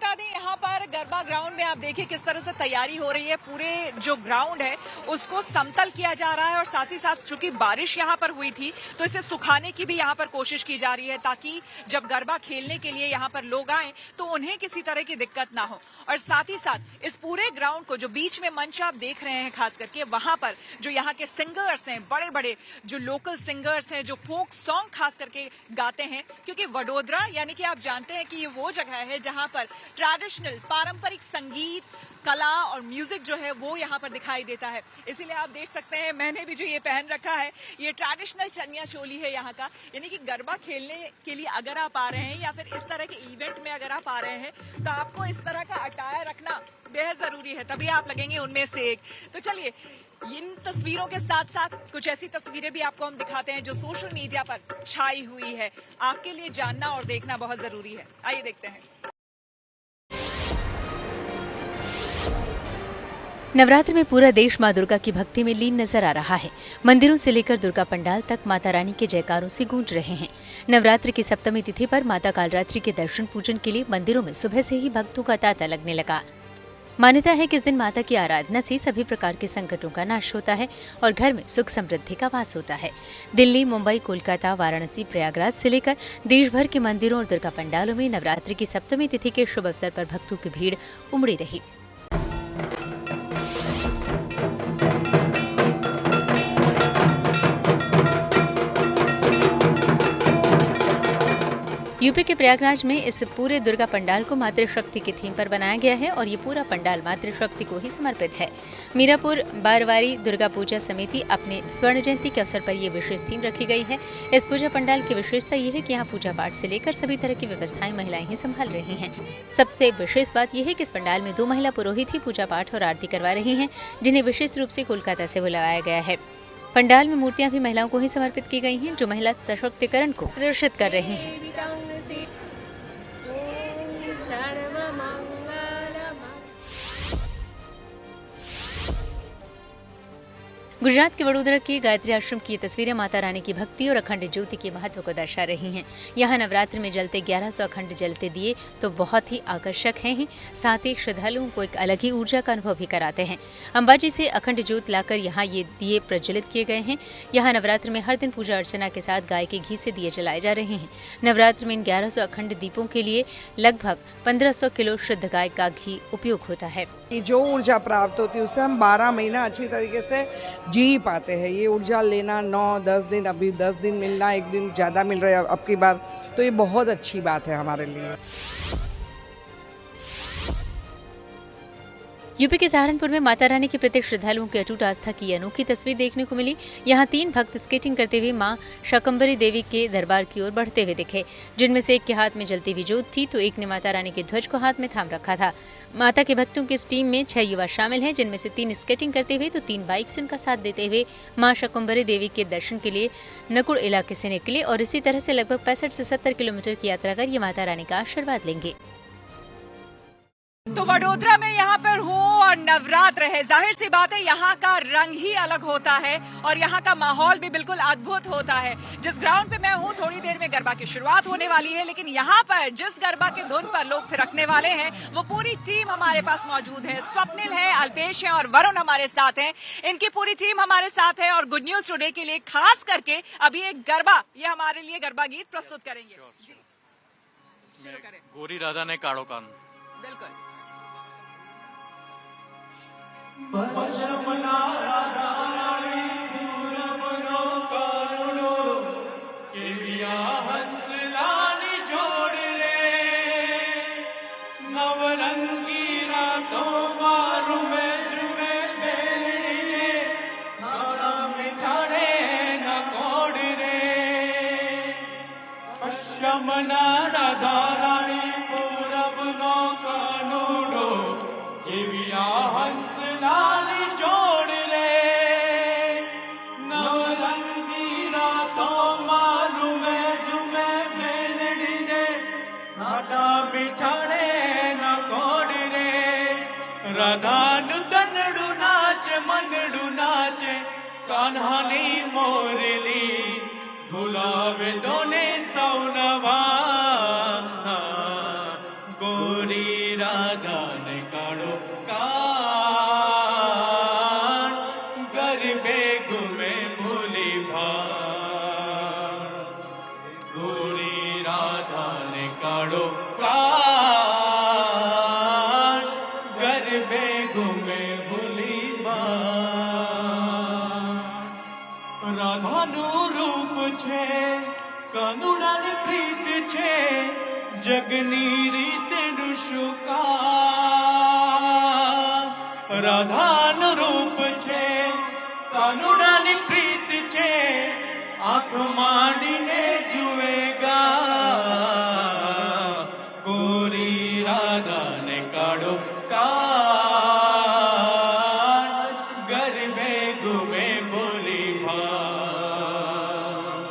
बता दें यहाँ पर गरबा ग्राउंड में आप देखिए किस तरह से तैयारी हो रही है। पूरे जो ग्राउंड है उसको समतल किया जा रहा है और साथ ही साथ चूंकि बारिश यहाँ पर हुई थी तो इसे सुखाने की भी यहाँ पर कोशिश की जा रही है ताकि जब गरबा खेलने के लिए यहाँ पर लोग आए तो उन्हें किसी तरह की दिक्कत ना हो। और साथ ही साथ इस पूरे ग्राउंड को जो बीच में मंच आप देख रहे हैं खास करके वहां पर जो यहाँ के सिंगर्स हैं, बड़े बड़े जो लोकल सिंगर्स हैं जो फोक सॉन्ग खास करके गाते हैं, क्योंकि वडोदरा यानी कि आप जानते हैं कि ये वो जगह है जहां पर ट्रेडिशनल पारंपरिक संगीत, कला और म्यूजिक जो है वो यहाँ पर दिखाई देता है। इसीलिए आप देख सकते हैं मैंने भी जो ये पहन रखा है ये ट्रेडिशनल चनिया चोली है यहाँ का। यानी कि गरबा खेलने के लिए अगर आप आ रहे हैं या फिर इस तरह के इवेंट में अगर आप आ रहे हैं तो आपको इस तरह का अटायर रखना बेहद जरूरी है, तभी आप लगेंगे उनमें से एक। तो चलिए इन तस्वीरों के साथ साथ कुछ ऐसी तस्वीरें भी आपको हम दिखाते हैं जो सोशल मीडिया पर छाई हुई है, आपके लिए जानना और देखना बहुत जरूरी है। आइए देखते हैं। नवरात्र में पूरा देश मां दुर्गा की भक्ति में लीन नजर आ रहा है। मंदिरों से लेकर दुर्गा पंडाल तक माता रानी के जयकारों से गूंज रहे हैं। नवरात्र की सप्तमी तिथि पर माता कालरात्रि के दर्शन पूजन के लिए मंदिरों में सुबह से ही भक्तों का तांता लगने लगा। मान्यता है कि इस दिन माता की आराधना से सभी प्रकार के संकटों का नाश होता है और घर में सुख समृद्धि का वास होता है। दिल्ली, मुंबई, कोलकाता, वाराणसी, प्रयागराज से लेकर देश भर के मंदिरों और दुर्गा पंडालों में नवरात्रि की सप्तमी तिथि के शुभ अवसर पर भक्तों की भीड़ उमड़ी रही। यूपी के प्रयागराज में इस पूरे दुर्गा पंडाल को मातृशक्ति की थीम पर बनाया गया है और ये पूरा पंडाल मातृशक्ति को ही समर्पित है। मीरापुर बारवारी दुर्गा पूजा समिति अपने स्वर्ण जयंती के अवसर पर ये विशेष थीम रखी गई है। इस पूजा पंडाल की विशेषता ये है कि यहाँ पूजा पाठ से लेकर सभी तरह की व्यवस्थाएं महिलाएं ही संभाल रही हैं। सबसे विशेष बात यह है कि इस पंडाल में 2 महिला पुरोहित ही पूजा पाठ और आरती करवा रही हैं, जिन्हें विशेष रूप से कोलकाता से बुलाया गया है। पंडाल में मूर्तियां भी महिलाओं को ही समर्पित की गई हैं, जो महिला सशक्तिकरण को प्रदर्शित कर रही हैं। गुजरात के वडोदरा के गायत्री आश्रम की ये तस्वीरें माता रानी की भक्ति और अखंड ज्योति के महत्व को दर्शा रही हैं। यहाँ नवरात्र में जलते 1100 अखंड जलते दिए तो बहुत ही आकर्षक हैं, साथ ही श्रद्धालुओं को एक अलग ही ऊर्जा का अनुभव भी कराते हैं। अंबाजी से अखंड ज्योत लाकर यहाँ ये दिए प्रज्वलित किए गए हैं। यहाँ नवरात्र में हर दिन पूजा अर्चना के साथ गाय के घी से दिए जलाए जा रहे हैं। नवरात्र में इन 1100 अखंड दीपों के लिए लगभग 1500 किलो शुद्ध गाय का घी उपयोग होता है। जो ऊर्जा प्राप्त होती है उससे हम 12 महीना अच्छी तरीके से जी पाते हैं। ये ऊर्जा लेना 9-10 दिन, अभी 10 दिन मिलना, एक दिन ज़्यादा मिल रहा है अब की बार, तो ये बहुत अच्छी बात है हमारे लिए। यूपी के सहारनपुर में माता रानी के प्रति श्रद्धालुओं की अटूट आस्था की अनोखी तस्वीर देखने को मिली। यहाँ 3 भक्त स्केटिंग करते हुए मां शाकंभरी देवी के दरबार की ओर बढ़ते हुए दिखे, जिनमें से एक के हाथ में जलती हुई ज्योत थी तो एक ने माता रानी के ध्वज को हाथ में थाम रखा था। माता के भक्तों की इस टीम में 6 युवा शामिल हैं, जिनमें से 3 स्केटिंग करते हुए तो 3 बाइक से उनका साथ देते हुए मां शाकंभरी देवी के दर्शन के लिए नकुड़ इलाके से निकले और इसी तरह से लगभग 65 से 70 किलोमीटर की यात्रा कर ये माता रानी का आशीर्वाद लेंगे। तो वडोदरा में यहाँ पर हो और नवरात्र है, जाहिर सी बात है यहाँ का रंग ही अलग होता है और यहाँ का माहौल भी बिल्कुल अद्भुत होता है। जिस ग्राउंड पे मैं हूँ थोड़ी देर में गरबा की शुरुआत होने वाली है, लेकिन यहाँ पर जिस गरबा के धुन पर लोग थिरकने वाले हैं वो पूरी टीम हमारे पास मौजूद है। स्वप्निल है, अल्पेश है और वरुण हमारे साथ है। इनकी पूरी टीम हमारे साथ है और गुड न्यूज टुडे के लिए खास करके अभी एक गरबा, ये हमारे लिए गरबा गीत प्रस्तुत करेंगे। गोरी राधा ने काड़ो कान। बिल्कुल। राधानु तनडु नाच मनडु नाचे कान्हानी मोरली भुलावे दोने सौनवा गोरी गोरी राधा ने काढ़ो कान गरबे घूमे भूली भान गोरी राधा ने काढ़ो कान गरबे घूमे भूली भान राधाનું રૂપ છે કાનુડાની પ્રીત છે જગની રીતનું શું કામ રાધાનું રૂપ છે કાનુડાની પ્રીત છે આંખ માંડીને જુએગા ગોરી રાધાને કાઢો કાન ગરબે ઘૂમે ભોલી ભાન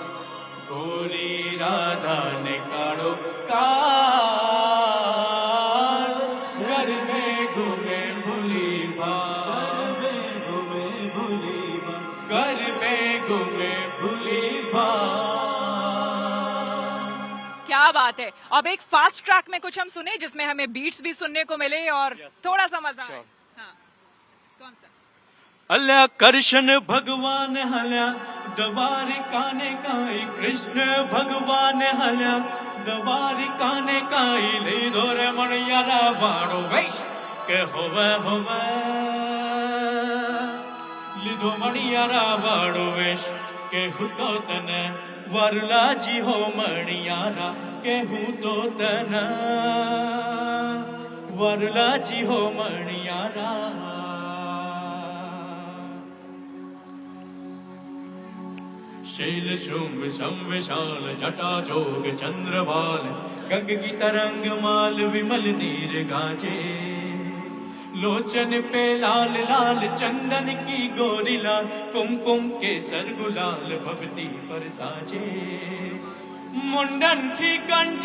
ગોરી રાધાને કાઢો કાન ગરબે ઘૂમે ભૂલી ભાન ગરબે ઘૂમે ભૂલી ભાન क्या बात है। अब एक फास्ट ट्रैक में कुछ हम सुने जिसमें हमें बीट्स भी सुनने को मिले और थोड़ा सा मजा आए। हाँ, कौन सा? अल्या कृष्ण भगवान हल्या द्वारिकाने काई कृष्ण भगवान हल्या द्वारिकाने काई ले दोरे मणियारा वाड़ो वैश के होवे लिदो मणियारा वाड़ो वेश के हुतो तने वरलाजी हो मणियारा के हुतो तना वरलाजी हो मणियारा शैल शुंभ संविशाल जटा जोग चंद्रवाल गंग की तरंग माल विमल नीर गाजे लोचन पे लाल लाल चंदन की गोरी लाल कुमकुम के सर गुलाल भक्ति पर साजे मुंडन थी कंठ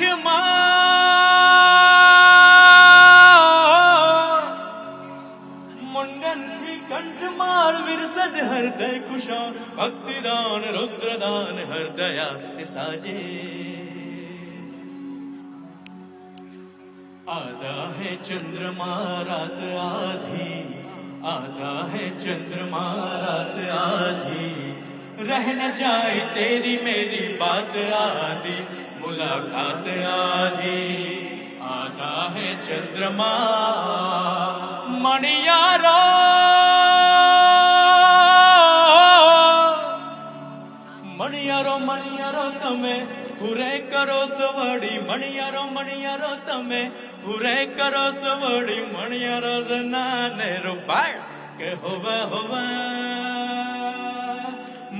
मुंडन थी कंठ मार विरसद हृदय कुशाल भक्तिदान रुद्रदान हृदया साजे आधा है चंद्रमा रात आधी आधा है चंद्रमा रात आधी रह न जाए तेरी मेरी बात आधी मुलाकात आधी आधा है चंद्रमा मणियारा मणियारो मणियारो तमे हुरे करो सवड़ी मणियारो तमे हुरे करो सवड़ी मणियारो जनाने रुबाड़ के होवे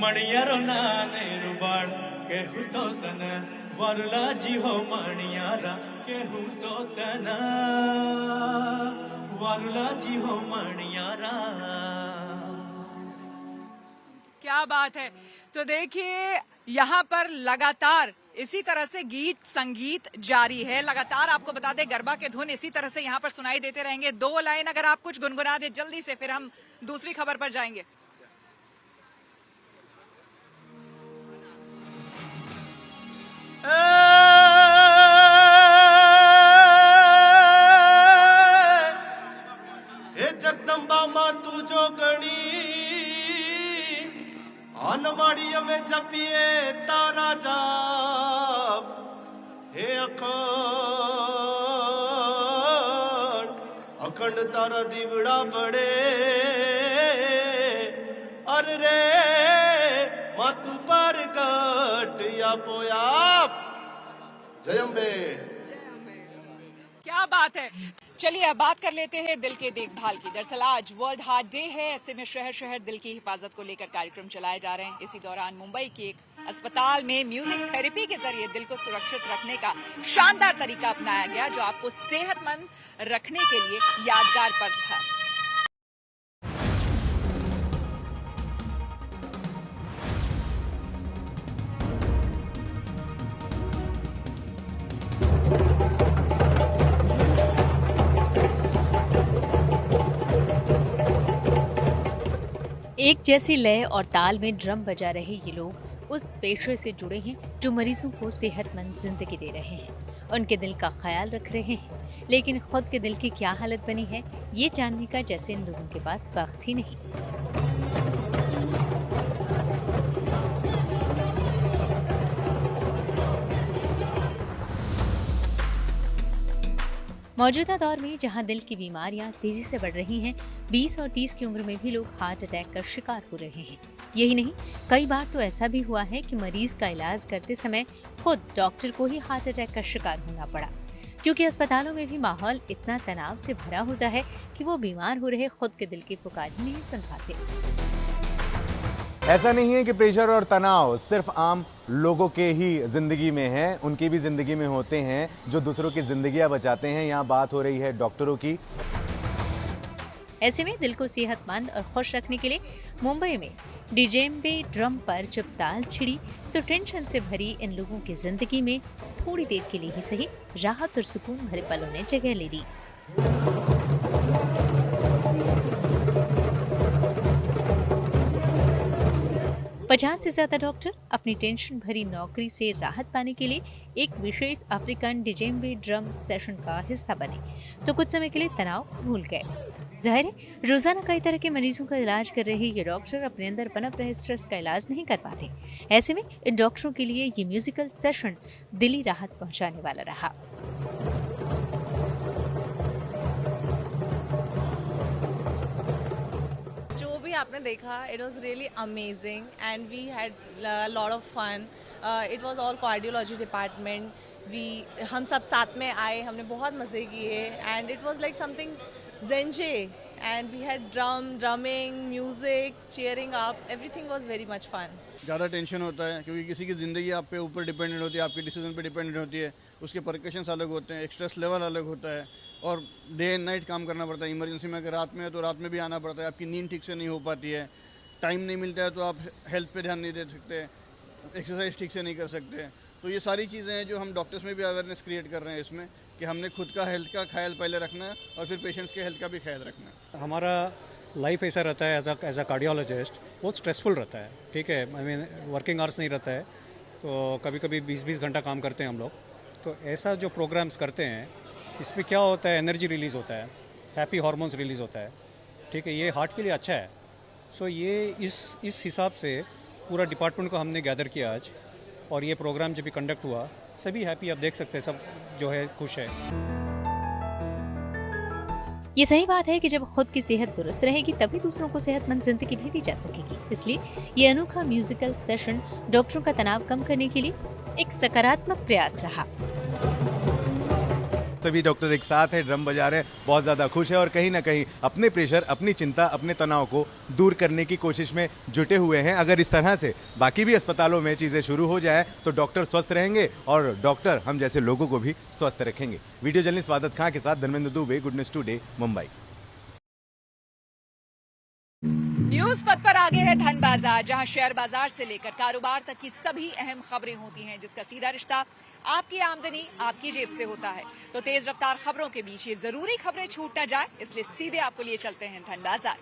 मणियारो नाने रुबाड़ के हुतो तने वरलाजी हो मणियारा के हुतो तना वरलाजी हो मणियारा। क्या बात है। तो देखिए यहाँ पर लगातार इसी तरह से गीत संगीत जारी है। लगातार आपको बता दें गरबा के धुन इसी तरह से यहाँ पर सुनाई देते रहेंगे। 2 लाइन अगर आप कुछ गुनगुना दे जल्दी से, फिर हम दूसरी खबर पर जाएंगे। हे जगदम्बा मां तू जो गणी अनमाड़ी में जपिए तारा जाप हे अखंड तारा दीवड़ा बड़े अरे रे मातू पर कट या पोयाप जयम्बे। क्या बात है। चलिए अब बात कर लेते हैं दिल के देखभाल की। दरअसल आज वर्ल्ड हार्ट डे है। ऐसे में शहर शहर दिल की हिफाजत को लेकर कार्यक्रम चलाए जा रहे हैं। इसी दौरान मुंबई के एक अस्पताल में म्यूजिक थेरेपी के जरिए दिल को सुरक्षित रखने का शानदार तरीका अपनाया गया, जो आपको सेहतमंद रखने के लिए यादगार पल था। एक जैसी लय और ताल में ड्रम बजा रहे ये लोग उस पेशे से जुड़े हैं जो मरीजों को सेहतमंद जिंदगी दे रहे हैं, उनके दिल का ख्याल रख रहे हैं। लेकिन खुद के दिल की क्या हालत बनी है, ये जानने का जैसे इन लोगों के पास वक्त ही नहीं। मौजूदा दौर में जहां दिल की बीमारियां तेजी से बढ़ रही हैं, 20 और 30 की उम्र में भी लोग हार्ट अटैक का शिकार हो रहे हैं। यही नहीं, कई बार तो ऐसा भी हुआ है कि मरीज का इलाज करते समय खुद डॉक्टर को ही हार्ट अटैक का शिकार होना पड़ा, क्योंकि अस्पतालों में भी माहौल इतना तनाव से भरा होता है कि वो बीमार हो रहे खुद के दिल की पुकार ही नहीं सुन पाते। ऐसा नहीं है कि प्रेशर और तनाव सिर्फ आम लोगों के ही जिंदगी में है, उनकी भी जिंदगी में होते हैं जो दूसरों की जिंदगियां बचाते हैं। यहाँ बात हो रही है डॉक्टरों की। ऐसे में दिल को सेहतमंद और खुश रखने के लिए मुंबई में डिजेम्बे ड्रम पर जब ताल छिड़ी तो टेंशन से भरी इन लोगों की जिंदगी में थोड़ी देर के लिए ही सही राहत और सुकून भरे पलों ने जगह ले ली। 50 से ज्यादा डॉक्टर अपनी टेंशन भरी नौकरी से राहत पाने के लिए एक विशेष अफ्रीकन डिजेम्बे ड्रम सेशन का हिस्सा बने, तो कुछ समय के लिए तनाव भूल गए। जाहिर है, रोजाना कई तरह के मरीजों का इलाज कर रहे ये डॉक्टर अपने अंदर पनप रहे स्ट्रेस का इलाज नहीं कर पाते। ऐसे में इन डॉक्टरों के लिए ये म्यूजिकल सेशन दिली राहत पहुंचाने वाला रहा। आपने देखा, it was really amazing and we had lot of fun. It was all cardiology department. हम सब साथ में आए, हमने बहुत मज़े किए and it was like something ज़ेंजे and we had drumming, music, cheering up, everything was very much fun. ज़्यादा टेंशन होता है क्योंकि किसी की ज़िंदगी आप पे ऊपर डिपेंडेंट होती है, आपके डिसीजन पे डिपेंडेंट होती है, उसके परकशंस अलग होते हैं, स्ट्रेस लेवल अलग होता है और डे एंड नाइट काम करना पड़ता है। इमरजेंसी में अगर रात में है तो रात में भी आना पड़ता है, आपकी नींद ठीक से नहीं हो पाती है, टाइम नहीं मिलता है तो आप हेल्थ पे ध्यान नहीं दे सकते, एक्सरसाइज ठीक से नहीं कर सकते। तो ये सारी चीज़ें हैं जो हम डॉक्टर्स में भी अवेयरनेस क्रिएट कर रहे हैं इसमें, कि हमने खुद का हेल्थ का ख्याल पहले रखना है और फिर पेशेंट्स के हेल्थ का भी ख्याल रखना है। हमारा लाइफ ऐसा रहता है एज अ कार्डियोलॉजिस्ट, बहुत स्ट्रेसफुल रहता है, ठीक है। आई मीन वर्किंग आवर्स नहीं रहता है, तो कभी कभी 20-20 घंटा काम करते हैं हम लोग। तो ऐसा जो प्रोग्राम्स करते हैं इसमें क्या होता है, एनर्जी रिलीज़ होता है, हैप्पी हार्मोन्स रिलीज़ होता है, ठीक है। ये हार्ट के लिए अच्छा है। सो ये इस हिसाब से पूरा डिपार्टमेंट को हमने गैदर किया आज, और ये प्रोग्राम जब भी कंडक्ट हुआ सभी हैप्पी, आप देख सकते हैं सब जो है खुश है। ये सही बात है कि जब खुद की सेहत दुरुस्त रहेगी तभी दूसरों को सेहतमंद जिंदगी भी दी जा सकेगी। इसलिए ये अनोखा म्यूजिकल सेशन डॉक्टरों का तनाव कम करने के लिए एक सकारात्मक प्रयास रहा। सभी डॉक्टर एक साथ है, ड्रम बजा रहे हैं, बहुत ज़्यादा खुश है और कहीं ना कहीं अपने प्रेशर, अपनी चिंता, अपने तनाव को दूर करने की कोशिश में जुटे हुए हैं। अगर इस तरह से बाकी भी अस्पतालों में चीज़ें शुरू हो जाए तो डॉक्टर स्वस्थ रहेंगे और डॉक्टर हम जैसे लोगों को भी स्वस्थ रखेंगे। वीडियो जर्नलिस्ट स्वागत खां के साथ Dharmendra Dubey, good news today, Mumbai. News पथ पर आगे है धन बाजार, जहां शेयर बाजार से लेकर कारोबार तक की सभी अहम खबरें होती हैं, जिसका सीधा रिश्ता आपकी आमदनी, आपकी जेब से होता है। तो तेज रफ्तार खबरों के बीच ये जरूरी खबरें छूट ना जाए, इसलिए सीधे आपको लिए चलते हैं धन बाजार।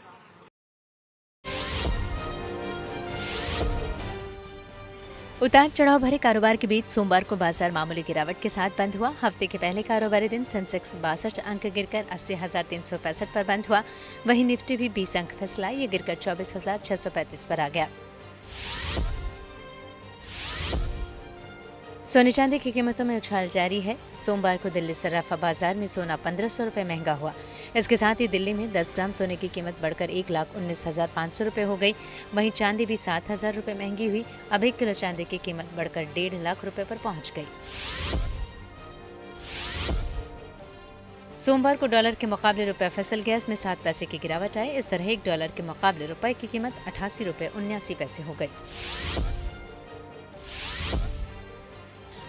उतार चढ़ाव भरे कारोबार के बीच सोमवार को बाजार मामूली गिरावट के साथ बंद हुआ। हफ्ते के पहले कारोबारी दिन सेंसेक्स 62 अंक गिरकर 80,365 पर बंद हुआ। वहीं निफ्टी भी 20 अंक फिसला, ये गिरकर 24,635 पर आ गया। सोने चांदी की कीमतों में उछाल जारी है। सोमवार को दिल्ली सर्राफा बाजार में सोना 1500 रुपये महंगा हुआ। इसके साथ ही दिल्ली में 10 ग्राम सोने की कीमत बढ़कर 1,19,500 रुपये हो गई। वहीं चांदी भी 7,000 रुपये महंगी हुई। अब 1 किलो चांदी की कीमत बढ़कर 1.5 लाख रुपये पर पहुंच गई। सोमवार को डॉलर के मुकाबले रुपया फिसल गया, इसमें 7 पैसे की गिरावट आई। इस तरह 1 डॉलर के मुकाबले रुपये की कीमत 88 रुपये 79 पैसे हो गई।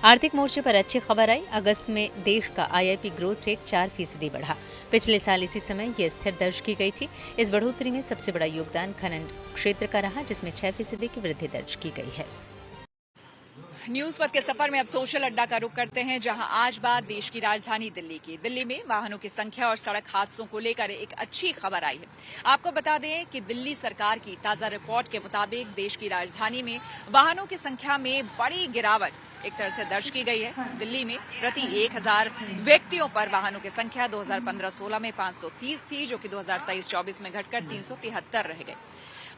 आर्थिक मोर्चे पर अच्छी खबर आई। अगस्त में देश का आईआईपी ग्रोथ रेट 4% बढ़ा। पिछले साल इसी समय ये स्थिर दर्ज की गई थी। इस बढ़ोतरी में सबसे बड़ा योगदान खनन क्षेत्र का रहा, जिसमें 6% की वृद्धि दर्ज की गई है। न्यूज पर के सफर में अब सोशल अड्डा का रुख करते हैं, जहां आज बात देश की राजधानी दिल्ली की। दिल्ली में वाहनों की संख्या और सड़क हादसों को लेकर एक अच्छी खबर आई है। आपको बता दें कि दिल्ली सरकार की ताजा रिपोर्ट के मुताबिक देश की राजधानी में वाहनों की संख्या में बड़ी गिरावट एक तरह से दर्ज की गई है। दिल्ली में प्रति 1000 व्यक्तियों पर वाहनों की संख्या 2015-16 में 530 थी, जो कि 2023-24 में घटकर 373 रह गई।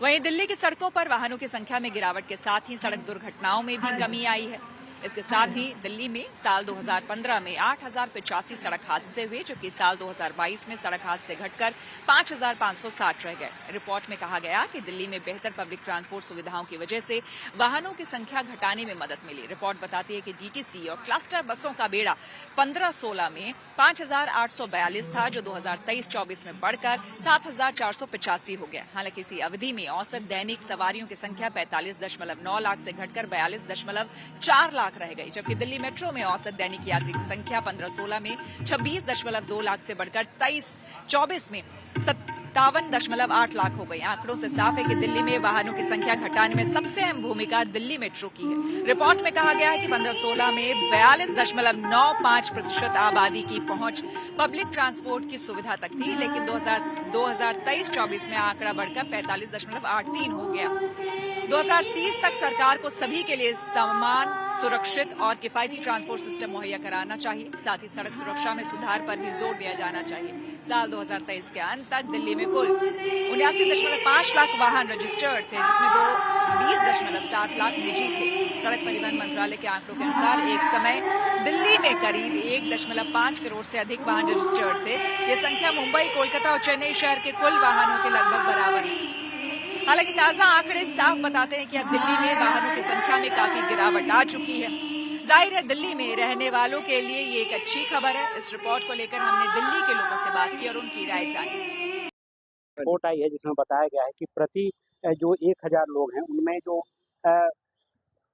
वहीं दिल्ली की सड़कों पर वाहनों की संख्या में गिरावट के साथ ही सड़क दुर्घटनाओं में भी कमी आई है। इसके साथ ही दिल्ली में साल 2015 में 8085 सड़क हादसे हुए, जबकि साल 2022 में सड़क हादसे घटकर 5560 रह गए। रिपोर्ट में कहा गया कि दिल्ली में बेहतर पब्लिक ट्रांसपोर्ट सुविधाओं की वजह से वाहनों की संख्या घटाने में मदद मिली। रिपोर्ट बताती है कि डीटीसी और क्लस्टर बसों का बेड़ा 15-16 में 5842 था, जो 2023-24 में बढ़कर 7485 हो गया। हालांकि इसी अवधि में औसत दैनिक सवारियों की संख्या 45.9 लाख से घटकर 42.4 लाख रह गई, जबकि दिल्ली मेट्रो में औसत दैनिक यात्री की संख्या 15-16 में 26.2 लाख से बढ़कर 23-24 में 57.8 लाख हो गई। आंकड़ों से साफ है कि दिल्ली में वाहनों की संख्या घटाने में सबसे अहम भूमिका दिल्ली मेट्रो की है। रिपोर्ट में कहा गया है कि 15-16 में 42.95% आबादी की पहुंच पब्लिक ट्रांसपोर्ट की सुविधा तक थी, लेकिन 2023-24 में आंकड़ा बढ़कर 45.83 हो गया। 2030 तक सरकार को सभी के लिए समान, सुरक्षित और किफायती ट्रांसपोर्ट सिस्टम मुहैया कराना चाहिए। साथ ही सड़क सुरक्षा में सुधार पर भी जोर दिया जाना चाहिए। साल 2023 के अंत तक दिल्ली में कुल 79.5 लाख वाहन रजिस्टर्ड थे, जिसमें 20.7 लाख निजी थे। सड़क परिवहन मंत्रालय के आंकड़ों के अनुसार एक समय दिल्ली में करीब 1.5 करोड़ से अधिक वाहन रजिस्टर्ड थे। ये संख्या मुंबई, कोलकाता और चेन्नई शहर के कुल वाहनों के लगभग बराबर है। हालांकि ताजा आंकड़े साफ बताते हैं कि अब दिल्ली में वाहनों की संख्या में काफी गिरावट आ चुकी है। जाहिर है दिल्ली में रहने वालों के लिए ये एक अच्छी खबर है। इस रिपोर्ट को लेकर हमने दिल्ली के लोगों से बात की और उनकी राय जानी। रिपोर्ट आई है जिसमें बताया गया है कि प्रति जो 1000 लोग हैं उनमें जो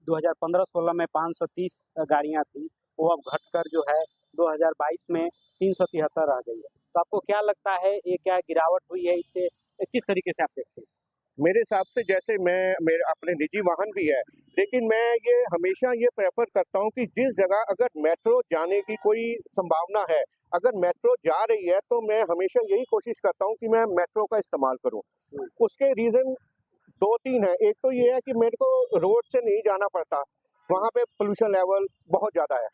2015-16 में 530 गाड़ियां थी, वो अब घटकर जो है 2022 में 373 रह गई है। तो आपको क्या लगता है, ये क्या गिरावट हुई है, इससे किस तरीके से आप देखते हैं? मेरे हिसाब से जैसे मेरे अपने निजी वाहन भी है, लेकिन मैं ये हमेशा ये प्रेफर करता हूँ कि जिस जगह अगर मेट्रो जाने की कोई संभावना है, अगर मेट्रो जा रही है तो मैं हमेशा यही कोशिश करता हूँ कि मैं मेट्रो का इस्तेमाल करूँ। उसके रीज़न 2-3 है। एक तो ये है कि मेरे को रोड से नहीं जाना पड़ता, वहाँ पे पोल्यूशन लेवल बहुत ज़्यादा है।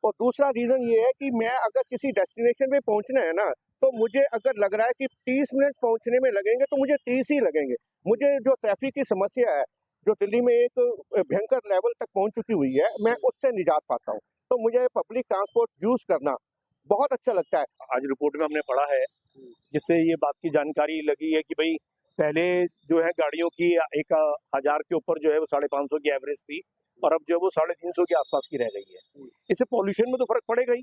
और दूसरा रीज़न ये है कि मैं अगर किसी डेस्टिनेशन पे पहुँचना है ना, तो मुझे अगर लग रहा है कि 30 मिनट पहुंचने में लगेंगे तो मुझे 30 ही लगेंगे। मुझे जो ट्रैफिक की समस्या है, जो दिल्ली में एक भयंकर लेवल तक पहुंच चुकी हुई है, मैं उससे निजात पाता हूं। तो मुझे पब्लिक ट्रांसपोर्ट यूज करना बहुत अच्छा लगता है। आज रिपोर्ट में हमने पढ़ा है, जिससे ये बात की जानकारी लगी है कि भाई पहले जो है गाड़ियों की 1000 के ऊपर जो है वो 550 की एवरेज थी, और अब जो है वो 350 के आसपास की रह गई है। इससे पॉल्यूशन में तो फर्क पड़ेगा ही।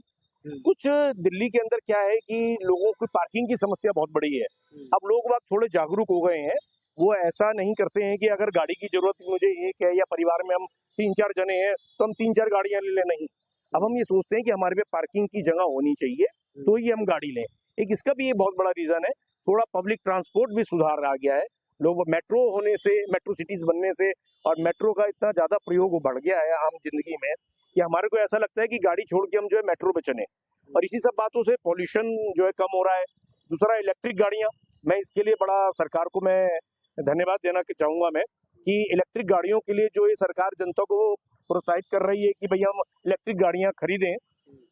कुछ दिल्ली के अंदर क्या है कि लोगों की पार्किंग की समस्या बहुत बड़ी है। अब लोग बात थोड़े जागरूक हो गए हैं, वो ऐसा नहीं करते हैं कि अगर गाड़ी की जरूरत मुझे एक है या परिवार में हम 3-4 जने हैं तो हम 3-4 गाड़ियां ले लें। नहीं, अब हम ये सोचते हैं कि हमारे पे पार्किंग की जगह होनी चाहिए तो ही हम गाड़ी लें। एक इसका भी ये बहुत बड़ा रीजन है। थोड़ा पब्लिक ट्रांसपोर्ट भी सुधार आ गया है। लोग मेट्रो होने से, मेट्रो सिटीज बनने से और मेट्रो का इतना ज्यादा प्रयोग बढ़ गया है आम जिंदगी में कि हमारे को ऐसा लगता है कि गाड़ी छोड़ के हम जो है मेट्रो पे चले, और इसी सब बातों से पॉल्यूशन जो है कम हो रहा है। दूसरा इलेक्ट्रिक गाड़ियां, मैं इसके लिए बड़ा सरकार को मैं धन्यवाद देना चाहूंगा मैं कि इलेक्ट्रिक गाड़ियों के लिए जो ये सरकार जनता को प्रोत्साहित कर रही है कि भैया हम इलेक्ट्रिक गाड़ियां खरीदें,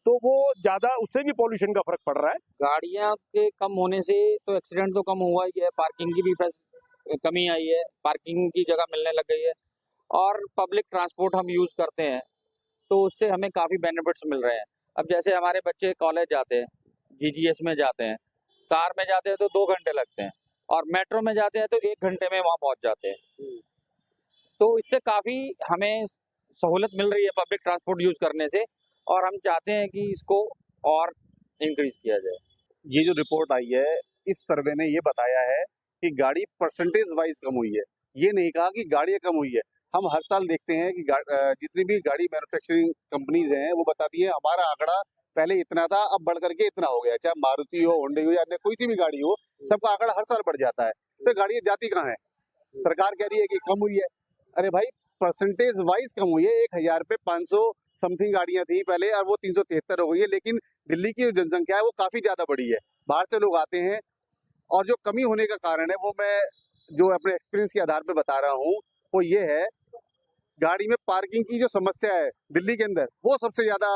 तो वो ज्यादा उससे भी पॉल्यूशन का फर्क पड़ रहा है। गाड़ियां के कम होने से तो एक्सीडेंट तो कम हुआ ही है, पार्किंग की भी कमी आई है, पार्किंग की जगह मिलने लग गई है, और पब्लिक ट्रांसपोर्ट हम यूज करते हैं तो उससे हमें काफी बेनिफिट्स मिल रहे हैं। अब जैसे हमारे बच्चे कॉलेज जाते हैं, जीजीएस में जाते हैं, कार में जाते हैं तो 2 घंटे लगते हैं, और मेट्रो में जाते हैं तो 1 घंटे में वहाँ पहुँच जाते हैं। तो इससे काफी हमें सहूलत मिल रही है पब्लिक ट्रांसपोर्ट यूज करने से, और हम चाहते हैं कि इसको और इंक्रीज किया जाए। ये जो रिपोर्ट आई है, इस सर्वे ने ये बताया है कि गाड़ी परसेंटेज वाइज कम हुई है, ये नहीं कहा कि गाड़ियाँ कम हुई है। हम हर साल देखते हैं कि जितनी भी गाड़ी मैन्युफैक्चरिंग कंपनीज हैं वो बताती है हमारा आंकड़ा पहले इतना था, अब बढ़ करके इतना हो गया। चाहे मारुति हो, होंडा हो या अन्य कोई सी भी गाड़ी हो, सबका आंकड़ा हर साल बढ़ जाता है। तो गाड़ियाँ जाती कहाँ है? सरकार कह रही है कि कम हुई है। अरे भाई, परसेंटेज वाइज कम हुई है। 1000 पे 500 समथिंग गाड़ियां थी पहले और वो 373 हो गई है। लेकिन दिल्ली की जो जनसंख्या है वो काफी ज्यादा बढ़ी है, बाहर से लोग आते हैं और जो कमी होने का कारण है वो मैं जो अपने एक्सपीरियंस के आधार पे बता रहा हूँ वो ये है, गाड़ी में पार्किंग की जो समस्या है दिल्ली के अंदर वो सबसे ज्यादा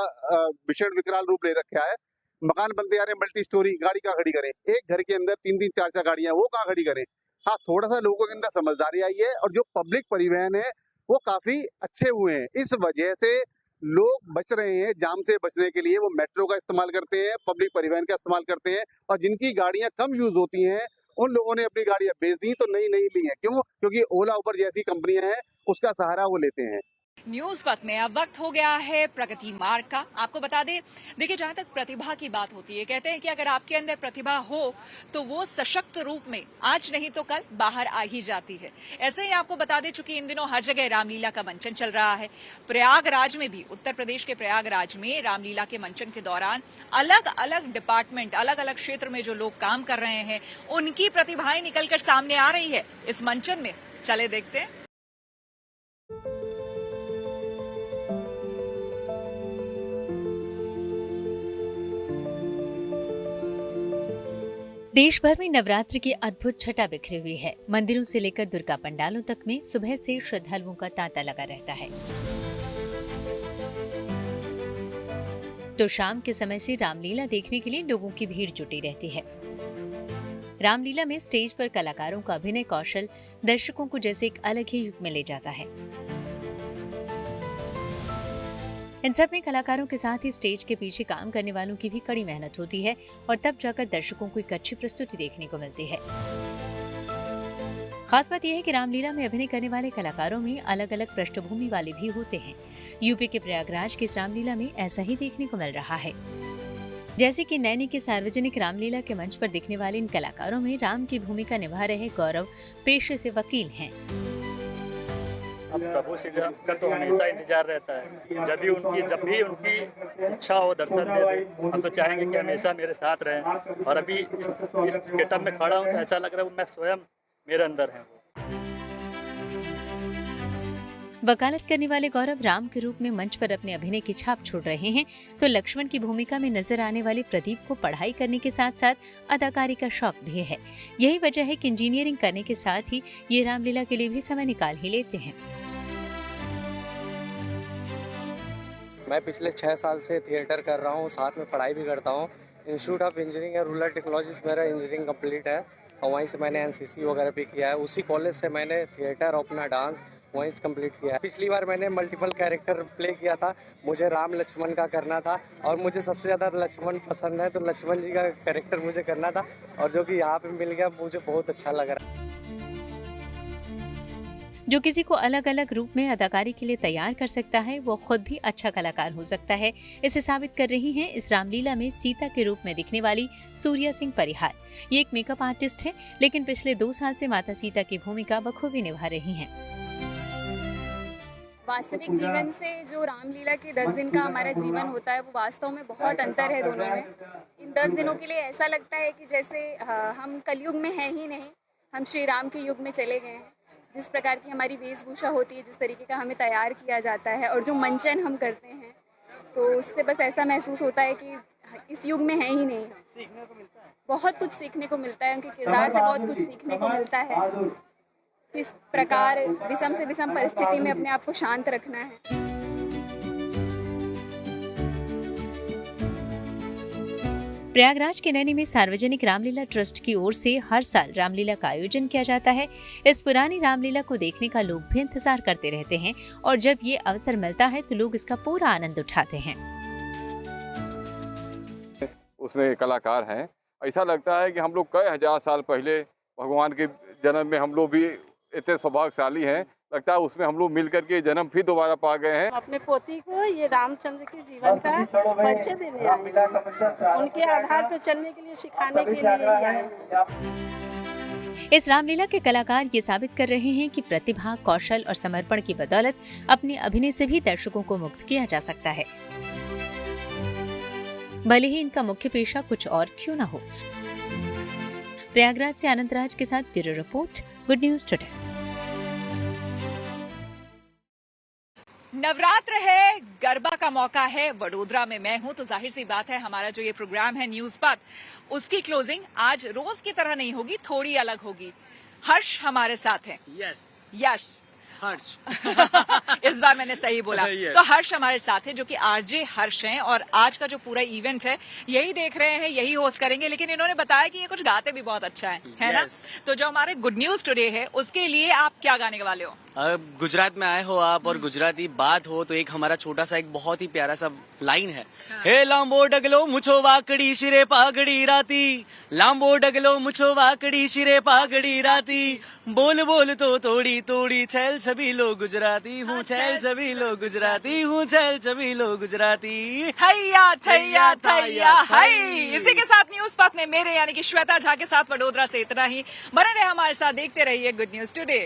भीषण विकराल रूप ले रखा है। मकान बनते जा रहे हैं मल्टी स्टोरी, गाड़ी कहाँ खड़ी करें? एक घर के अंदर 3-3 4-4 गाड़ियां, वो कहाँ खड़ी करें? हाँ, थोड़ा सा लोगों के अंदर समझदारी आई है और जो पब्लिक परिवहन है वो काफी अच्छे हुए हैं। इस वजह से लोग बच रहे हैं, जाम से बचने के लिए वो मेट्रो का इस्तेमाल करते हैं, पब्लिक परिवहन का इस्तेमाल करते हैं और जिनकी गाड़ियां कम यूज होती हैं उन लोगों ने अपनी गाड़ियां बेच दी तो नई ली हैं। क्यों? क्योंकि ओला उबर जैसी कंपनियां हैं उसका सहारा वो लेते हैं। न्यूज पथ में अब वक्त हो गया है प्रगति मार्ग का। आपको बता दें, देखिए, जहां तक प्रतिभा की बात होती है, कहते हैं कि अगर आपके अंदर प्रतिभा हो तो वो सशक्त रूप में आज नहीं तो कल बाहर आ ही जाती है। ऐसे ही आपको बता दें, चूंकि इन दिनों हर जगह रामलीला का मंचन चल रहा है, प्रयागराज में भी, उत्तर प्रदेश के प्रयागराज में रामलीला के मंचन के दौरान अलग अलग डिपार्टमेंट, अलग अलग क्षेत्र में जो लोग काम कर रहे हैं उनकी प्रतिभाएं निकलकर सामने आ रही है इस मंचन में। चले देखते हैं। देश भर में नवरात्र की अद्भुत छटा बिखरी हुई है। मंदिरों से लेकर दुर्गा पंडालों तक में सुबह से श्रद्धालुओं का तांता लगा रहता है। तो शाम के समय से रामलीला देखने के लिए लोगों की भीड़ जुटी रहती है। रामलीला में स्टेज पर कलाकारों का अभिनय कौशल दर्शकों को जैसे एक अलग ही युग में ले जाता है। इन सब में कलाकारों के साथ ही स्टेज के पीछे काम करने वालों की भी कड़ी मेहनत होती है और तब जाकर दर्शकों को एक अच्छी प्रस्तुति देखने को मिलती है। खास बात यह है कि रामलीला में अभिनय करने वाले कलाकारों में अलग अलग पृष्ठभूमि वाले भी होते हैं। यूपी के प्रयागराज की इस रामलीला में ऐसा ही देखने को मिल रहा है। जैसे कि नैनी के सार्वजनिक रामलीला के मंच पर दिखने वाले इन कलाकारों में राम की भूमिका निभा रहे गौरव पेशे से वकील हैं। अब प्रभु श्री राम का तो हमेशा इंतजार रहता है, जब भी उनकी इच्छा हो दर्शन दे, हम तो चाहेंगे कि हमेशा मेरे साथ रहें। और अभी इस गेटअप में खड़ा हूँ तो ऐसा लग रहा है मैं स्वयं मेरे अंदर है। वकालत करने वाले गौरव राम के रूप में मंच पर अपने अभिनय की छाप छोड़ रहे हैं, तो लक्ष्मण की भूमिका में नजर आने वाले प्रदीप को पढ़ाई करने के साथ साथ अदाकारी का शौक भी है। यही वजह है कि इंजीनियरिंग करने के साथ ही ये रामलीला के लिए भी समय निकाल ही लेते हैं। मैं पिछले 6 साल से थिएटर कर रहा हूँ, साथ में पढ़ाई भी करता हूँ। Institute of engineering and rural technologies मेरा इंजीनियरिंग कंप्लीट है और वहीं से मैंने एनसीसी वगैरह भी किया है। उसी कॉलेज से मैंने थिएटर और अपना डांस वहीं से कंप्लीट किया है। पिछली बार मैंने मल्टीपल कैरेक्टर प्ले किया था, मुझे राम लक्ष्मण का करना था और मुझे सबसे ज़्यादा लक्ष्मण पसंद है, तो लक्ष्मण जी का कैरेक्टर मुझे करना था और जो कि यहाँ पे मिल गया मुझे बहुत अच्छा लग रहा है। जो किसी को अलग अलग रूप में अदाकारी के लिए तैयार कर सकता है वो खुद भी अच्छा कलाकार हो सकता है। इसे साबित कर रही हैं इस रामलीला में सीता के रूप में दिखने वाली सूर्या सिंह परिहार। ये एक मेकअप आर्टिस्ट है, लेकिन पिछले 2 साल से माता सीता की भूमिका बखूबी निभा रही हैं। वास्तविक जीवन से जो रामलीला के 10 दिन का हमारा जीवन होता है वो वास्तव में बहुत अंतर है दोनों में। इन 10 दिनों के लिए ऐसा लगता है कि जैसे हम कलयुग में हैं ही नहीं, हम श्री राम के युग में चले गए हैं। जिस प्रकार की हमारी वेशभूषा होती है, जिस तरीके का हमें तैयार किया जाता है और जो मंचन हम करते हैं, तो उससे बस ऐसा महसूस होता है कि इस युग में है ही नहीं। बहुत कुछ सीखने को मिलता है, उनके किरदार से बहुत कुछ सीखने को मिलता है। किस प्रकार विषम से विषम परिस्थिति में अपने आप को शांत रखना है। प्रयागराज के नैनी में सार्वजनिक रामलीला ट्रस्ट की ओर से हर साल रामलीला का आयोजन किया जाता है। इस पुरानी रामलीला को देखने का लोग भी इंतजार करते रहते हैं और जब ये अवसर मिलता है तो लोग इसका पूरा आनंद उठाते हैं। उसमें कलाकार हैं, ऐसा लगता है कि हम लोग कई हजार साल पहले भगवान के जन्म में हम लोग भी इतने सौभाग्यशाली हैं। लगता है उसमें हम लोग मिल करके जन्म फिर दोबारा पा गए हैं। अपने पोती को ये रामचंद्र के जीवन का परिचय देने आए हैं, उनके आधार पर चलने के लिए, सिखाने के लिए आए हैं। इस रामलीला के कलाकार ये साबित कर रहे हैं कि प्रतिभा, कौशल और समर्पण की बदौलत अपने अभिनय से भी दर्शकों को मुग्ध किया जा सकता है, भले ही इनका मुख्य पेशा कुछ और क्यों न हो। प्रयागराज से अनंतराज के साथ bureau report, good news today. Navratra है, गरबा का मौका है, वडोदरा में मैं हूं तो जाहिर सी बात है हमारा जो ये प्रोग्राम है न्यूज बात, उसकी क्लोजिंग आज रोज की तरह नहीं होगी, थोड़ी अलग होगी। हर्ष हमारे साथ है। यश हर्ष इस बार मैंने सही बोला। तो हर्ष हमारे साथ है जो कि आरजे हर्ष हैं और आज का जो पूरा इवेंट है यही देख रहे हैं, यही होस्ट करेंगे, लेकिन इन्होंने बताया कि ये कुछ गाते भी बहुत अच्छा है ना? तो जो हमारे गुड न्यूज टुडे है उसके लिए आप क्या गाने वाले हो? गुजरात में आए हो आप और गुजराती बात हो तो एक हमारा छोटा सा एक बहुत ही प्यारा सा लाइन है। हे लांबो डगलो मुछो वाकड़ी शिरे पागड़ी राती, लांबो डगलो मुछो वाकड़ी शिरे पागड़ी राती, बोल बोल तो तोड़ी तोड़ी छैल छबी लो गुजराती हूँ, छैल छबी लो गुजराती हूँ, छैल छबी लो गुजराती। थैया थैया थैया हाय। इसी के साथ न्यूज पथ में मेरे यानी कि श्वेता झा के साथ वडोदरा से इतना ही। बने रहे हमारे साथ, देखते रहिए गुड न्यूज टुडे।